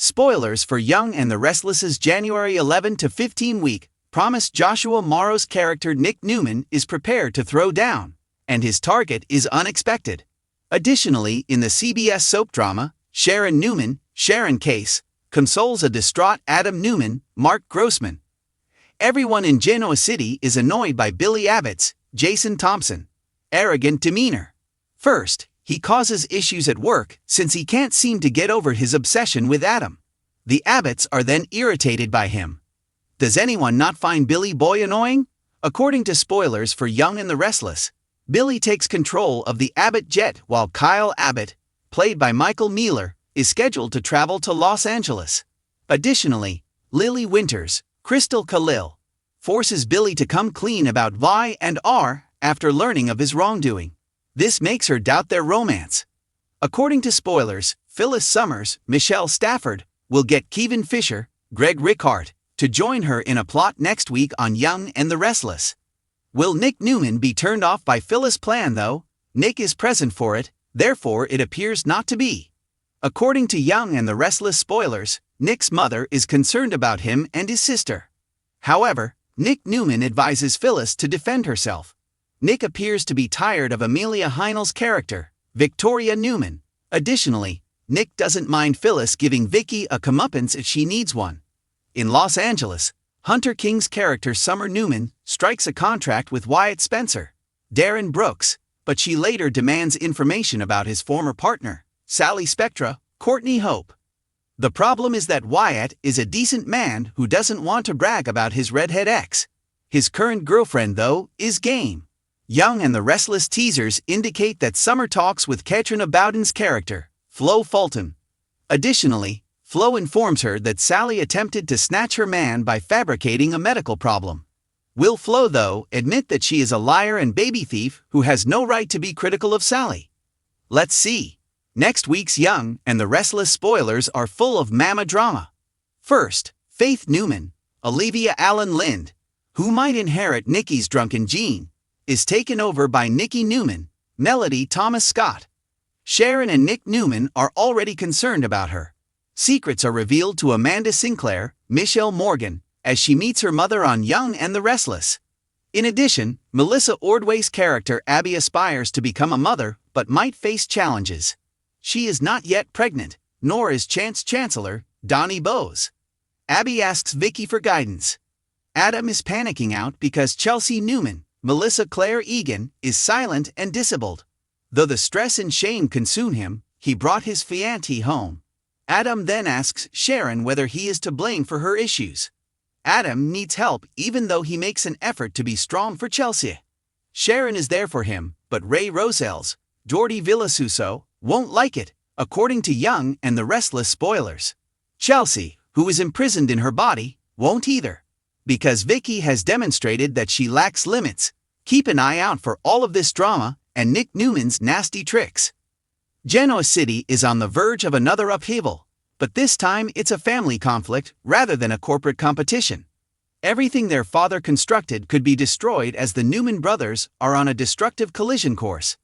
Spoilers for Young and the Restless's January 11 to 15 week promise Joshua Morrow's character Nick Newman is prepared to throw down, and his target is unexpected. Additionally, in the CBS soap drama, Sharon Newman, Sharon Case, consoles a distraught Adam Newman, Mark Grossman. Everyone in Genoa City is annoyed by Billy Abbott's, Jason Thompson, arrogant demeanor. First, he causes issues at work since he can't seem to get over his obsession with Adam. The Abbotts are then irritated by him. Does anyone not find Billy Boy annoying? According to spoilers for Young and the Restless, Billy takes control of the Abbott jet while Kyle Abbott, played by Michael Mealer, is scheduled to travel to Los Angeles. Additionally, Lily Winters, Crystal Khalil, forces Billy to come clean about Vi and R after learning of his wrongdoing. This makes her doubt their romance. According to spoilers, Phyllis Summers, Michelle Stafford, will get Kevin Fisher, Greg Rickhart, to join her in a plot next week on Young and the Restless. Will Nick Newman be turned off by Phyllis' plan though? Nick is present for it, therefore it appears not to be. According to Young and the Restless spoilers, Nick's mother is concerned about him and his sister. However, Nick Newman advises Phyllis to defend herself. Nick appears to be tired of Amelia Heinel's character, Victoria Newman. Additionally, Nick doesn't mind Phyllis giving Vicky a comeuppance if she needs one. In Los Angeles, Hunter King's character Summer Newman strikes a contract with Wyatt Spencer, Darren Brooks, but she later demands information about his former partner, Sally Spectra, Courtney Hope. The problem is that Wyatt is a decent man who doesn't want to brag about his redhead ex. His current girlfriend, though, is game. Young and the Restless teasers indicate that Summer talks with Katrina Bowden's character, Flo Fulton. Additionally, Flo informs her that Sally attempted to snatch her man by fabricating a medical problem. Will Flo, though, admit that she is a liar and baby thief who has no right to be critical of Sally? Let's see. Next week's Young and the Restless spoilers are full of mama drama. First, Faith Newman, Olivia Allen Lind, who might inherit Nikki's drunken gene, is taken over by Nikki Newman, Melody Thomas Scott. Sharon and Nick Newman are already concerned about her. Secrets are revealed to Amanda Sinclair, Michelle Morgan, as she meets her mother on Young and the Restless. In addition, Melissa Ordway's character Abby aspires to become a mother but might face challenges. She is not yet pregnant, nor is Chance Chancellor, Donnie Bose. Abby asks Vicky for guidance. Adam is panicking out because Chelsea Newman, Melissa Claire Egan, is silent and disabled. Though the stress and shame consume him, he brought his fiancée home. Adam then asks Sharon whether he is to blame for her issues. Adam needs help even though he makes an effort to be strong for Chelsea. Sharon is there for him, but Ray Roselles, Jordi Villasuso, won't like it, according to Young and the Restless spoilers. Chelsea, who is imprisoned in her body, won't either. Because Vicky has demonstrated that she lacks limits. Keep an eye out for all of this drama and Nick Newman's nasty tricks. Genoa City is on the verge of another upheaval, but this time it's a family conflict rather than a corporate competition. Everything their father constructed could be destroyed as the Newman brothers are on a destructive collision course.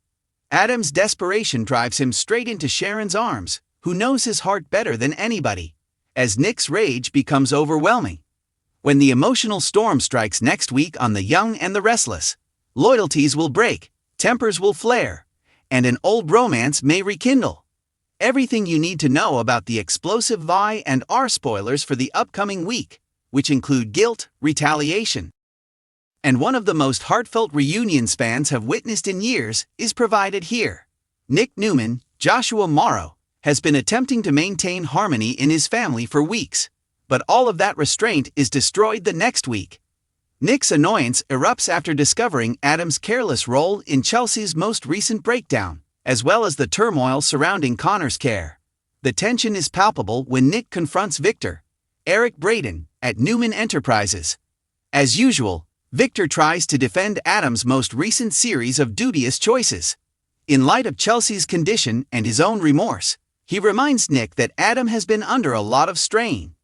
Adam's desperation drives him straight into Sharon's arms, who knows his heart better than anybody, as Nick's rage becomes overwhelming. When the emotional storm strikes next week on The Young and the Restless, loyalties will break, tempers will flare, and an old romance may rekindle. Everything you need to know about the explosive Vi and R spoilers for the upcoming week, which include guilt, retaliation, and one of the most heartfelt reunions fans have witnessed in years, is provided here. Nick Newman, Joshua Morrow, has been attempting to maintain harmony in his family for weeks, but all of that restraint is destroyed the next week. Nick's annoyance erupts after discovering Adam's careless role in Chelsea's most recent breakdown, as well as the turmoil surrounding Connor's care. The tension is palpable when Nick confronts Victor, Eric Braden, at Newman Enterprises. As usual, Victor tries to defend Adam's most recent series of dubious choices. In light of Chelsea's condition and his own remorse, he reminds Nick that Adam has been under a lot of strain.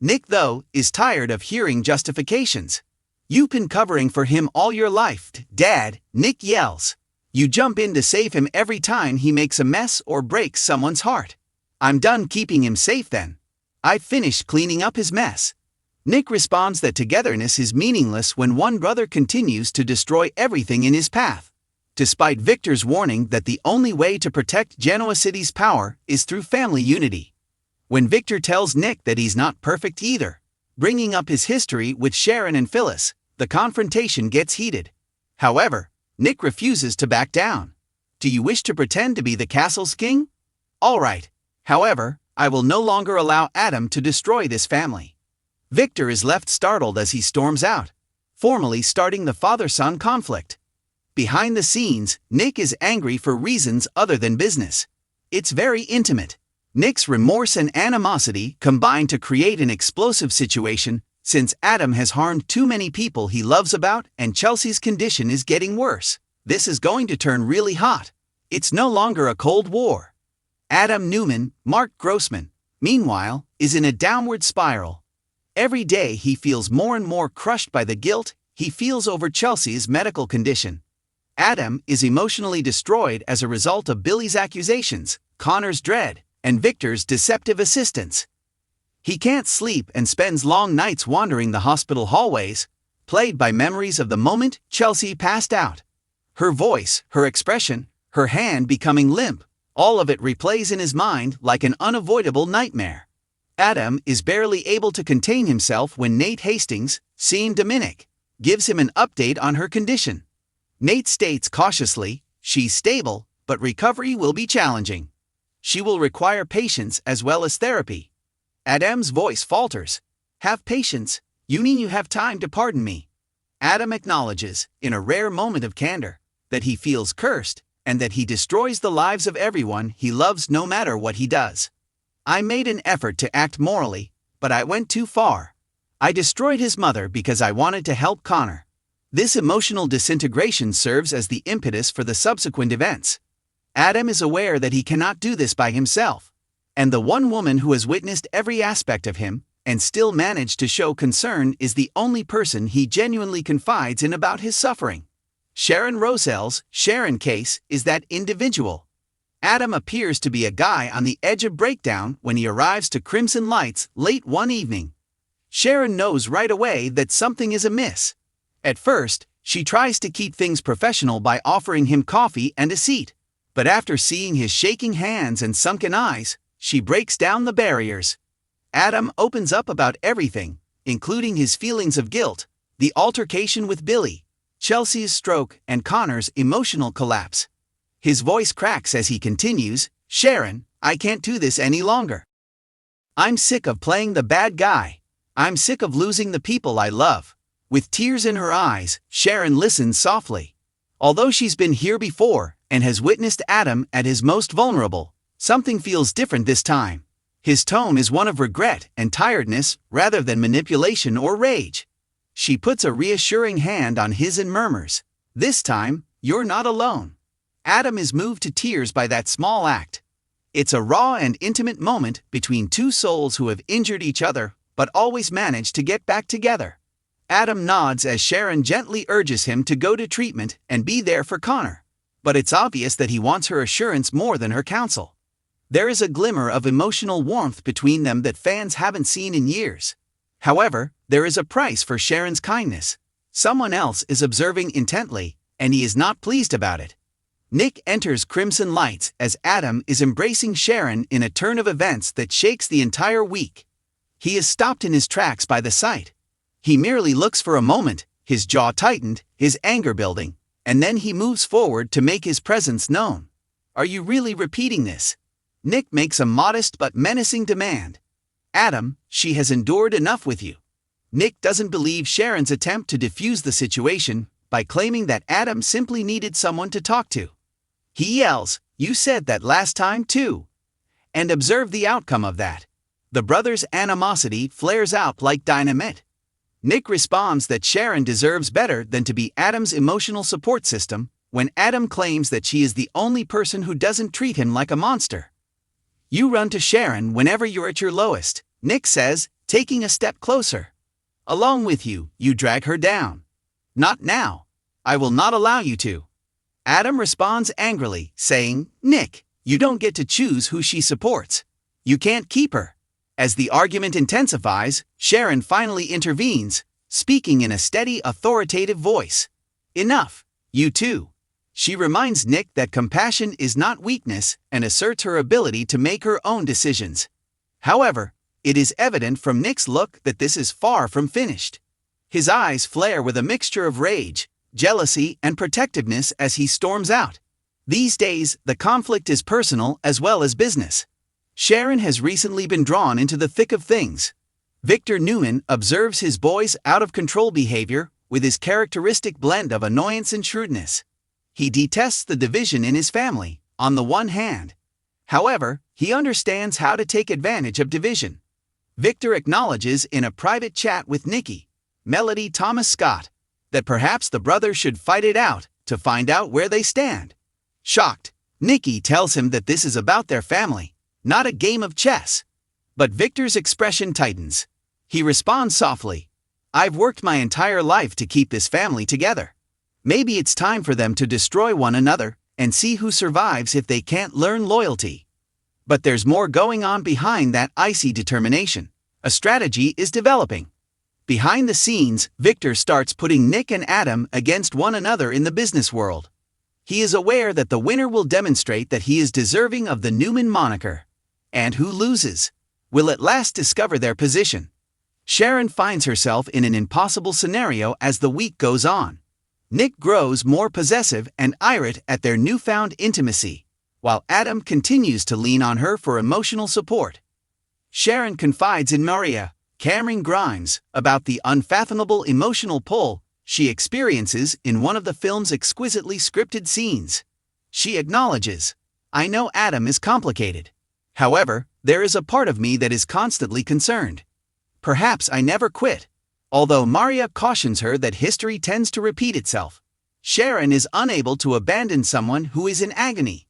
Nick, though, is tired of hearing justifications. "You've been covering for him all your life, Dad," Nick yells. "You jump in to save him every time he makes a mess or breaks someone's heart. I'm done keeping him safe then." "I've finished cleaning up his mess." Nick responds that togetherness is meaningless when one brother continues to destroy everything in his path. Despite Victor's warning that the only way to protect Genoa City's power is through family unity. When Victor tells Nick that he's not perfect either, bringing up his history with Sharon and Phyllis, the confrontation gets heated. However, Nick refuses to back down. "Do you wish to pretend to be the castle's king? All right. However, I will no longer allow Adam to destroy this family." Victor is left startled as he storms out, formally starting the father-son conflict. Behind the scenes, Nick is angry for reasons other than business. It's very intimate. Nick's remorse and animosity combine to create an explosive situation, since Adam has harmed too many people he loves about and Chelsea's condition is getting worse. This is going to turn really hot. It's no longer a Cold War. Adam Newman, Mark Grossman, meanwhile, is in a downward spiral. Every day he feels more and more crushed by the guilt he feels over Chelsea's medical condition. Adam is emotionally destroyed as a result of Billy's accusations, Connor's dread, and Victor's deceptive assistance. He can't sleep and spends long nights wandering the hospital hallways, plagued by memories of the moment Chelsea passed out. Her voice, her expression, her hand becoming limp, all of it replays in his mind like an unavoidable nightmare. Adam is barely able to contain himself when Nate Hastings, seeing Dominic, gives him an update on her condition. Nate states cautiously, "She's stable, but recovery will be challenging. She will require patience as well as therapy." Adam's voice falters. "Have patience? You mean you have time to pardon me?" Adam acknowledges, in a rare moment of candor, that he feels cursed, and that he destroys the lives of everyone he loves no matter what he does. "I made an effort to act morally, but I went too far. I destroyed his mother because I wanted to help Connor." This emotional disintegration serves as the impetus for the subsequent events. Adam is aware that he cannot do this by himself, and the one woman who has witnessed every aspect of him and still managed to show concern is the only person he genuinely confides in about his suffering. Sharon Rosell's Sharon case is that individual. Adam appears to be a guy on the edge of breakdown when he arrives to Crimson Lights late one evening. Sharon knows right away that something is amiss. At first, she tries to keep things professional by offering him coffee and a seat. But after seeing his shaking hands and sunken eyes, she breaks down the barriers. Adam opens up about everything, including his feelings of guilt, the altercation with Billy, Chelsea's stroke, and Connor's emotional collapse. His voice cracks as he continues, "Sharon, I can't do this any longer. I'm sick of playing the bad guy. I'm sick of losing the people I love." With tears in her eyes, Sharon listens softly. Although she's been here before and has witnessed Adam at his most vulnerable, something feels different this time. His tone is one of regret and tiredness rather than manipulation or rage. She puts a reassuring hand on his and murmurs, "This time, you're not alone." Adam is moved to tears by that small act. It's a raw and intimate moment between two souls who have injured each other but always manage to get back together. Adam nods as Sharon gently urges him to go to treatment and be there for Connor. But it's obvious that he wants her assurance more than her counsel. There is a glimmer of emotional warmth between them that fans haven't seen in years. However, there is a price for Sharon's kindness. Someone else is observing intently, and he is not pleased about it. Nick enters Crimson Lights as Adam is embracing Sharon in a turn of events that shakes the entire week. He is stopped in his tracks by the sight. He merely looks for a moment, his jaw tightened, his anger building, and then he moves forward to make his presence known. "Are you really repeating this?" Nick makes a modest but menacing demand. "Adam, she has endured enough with you." Nick doesn't believe Sharon's attempt to defuse the situation by claiming that Adam simply needed someone to talk to. He yells, "You said that last time too." And observe the outcome of that. The brothers' animosity flares out like dynamite. Nick responds that Sharon deserves better than to be Adam's emotional support system, when Adam claims that she is the only person who doesn't treat him like a monster. "You run to Sharon whenever you're at your lowest," Nick says, taking a step closer. "Along with you, you drag her down." "Not now. I will not allow you to." Adam responds angrily, saying, "Nick, you don't get to choose who she supports. You can't keep her." As the argument intensifies, Sharon finally intervenes, speaking in a steady, authoritative voice. "Enough, you two." She reminds Nick that compassion is not weakness and asserts her ability to make her own decisions. However, it is evident from Nick's look that this is far from finished. His eyes flare with a mixture of rage, jealousy, and protectiveness as he storms out. These days, the conflict is personal as well as business. Sharon has recently been drawn into the thick of things. Victor Newman observes his boy's out-of-control behavior with his characteristic blend of annoyance and shrewdness. He detests the division in his family, on the one hand. However, he understands how to take advantage of division. Victor acknowledges in a private chat with Nikki, Melody Thomas Scott, that perhaps the brothers should fight it out to find out where they stand. Shocked, Nikki tells him that this is about their family, not a game of chess. But Victor's expression tightens. He responds softly, "I've worked my entire life to keep this family together. Maybe it's time for them to destroy one another and see who survives if they can't learn loyalty." But there's more going on behind that icy determination. A strategy is developing. Behind the scenes, Victor starts putting Nick and Adam against one another in the business world. He is aware that the winner will demonstrate that he is deserving of the Newman moniker. And who loses will at last discover their position. Sharon finds herself in an impossible scenario as the week goes on. Nick grows more possessive and irate at their newfound intimacy, while Adam continues to lean on her for emotional support. Sharon confides in Maria, Cameron Grimes, about the unfathomable emotional pull she experiences in one of the film's exquisitely scripted scenes. She acknowledges, "I know Adam is complicated. However, there is a part of me that is constantly concerned. Perhaps I never quit." Although Maria cautions her that history tends to repeat itself, Sharon is unable to abandon someone who is in agony.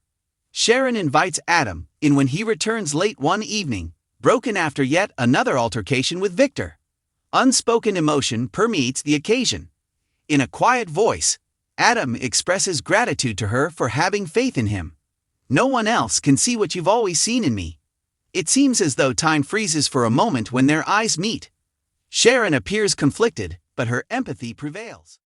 Sharon invites Adam in when he returns late one evening, broken after yet another altercation with Victor. Unspoken emotion permeates the occasion. In a quiet voice, Adam expresses gratitude to her for having faith in him. "No one else can see what you've always seen in me." It seems as though time freezes for a moment when their eyes meet. Sharon appears conflicted, but her empathy prevails.